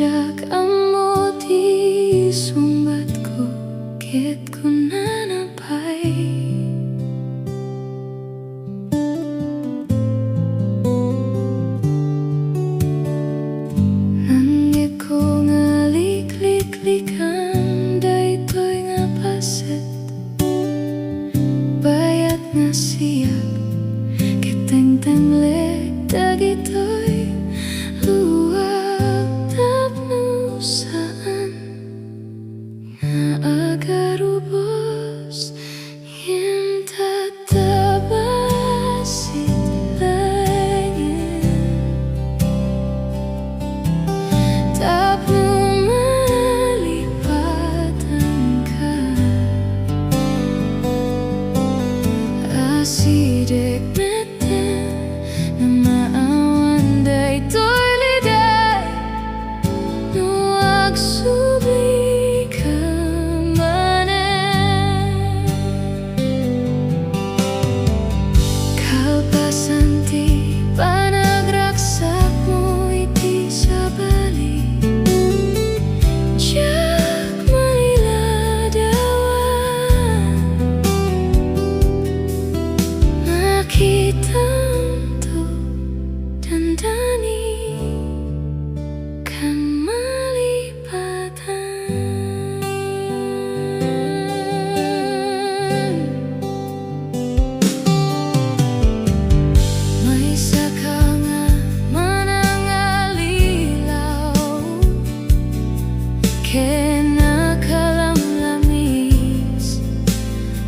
Jak amo di sumbatku ket kunanapai nangge ko ngalik-lik-likan daytoy nga paset bayat nga siyak kiteng-teng lek dagitoy luwag tapnusaan nga agarubos yen tatabasit langit tapno malipatan ka asidek meten na maawan daytoy liday nuwag subli ka manen kalpasan ti panagraksak mo iti sabali jak maniladawan makitam to dandani kan malipatan may saka nga manangalilaw ken nakalamlamis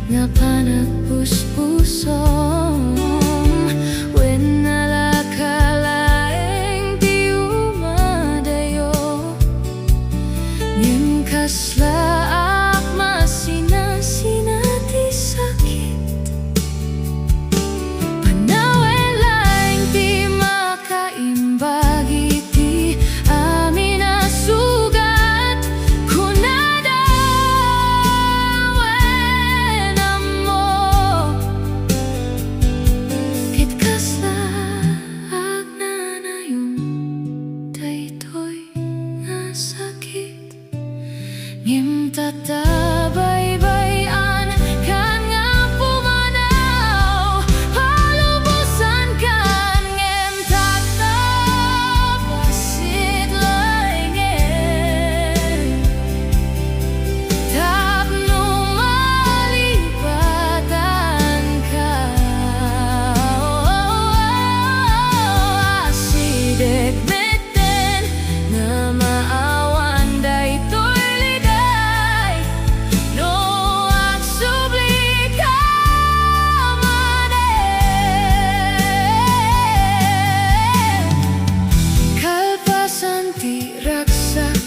nga panagpuspusom wen nalakalaeng di umadayo ngem kaslaak masinasinati sakit panawen laeng di makaimbag iti amin a sugat kunadawen amo ket kaslaak nanayong daytoy nga sakit ngem tatabaybayan kan nga pumanaw palubusan kan ngem tatabasit langit tapno malipatan ka asidek meten na maawan daytoy liday nuwag subli ka manen kalpasan ti raksak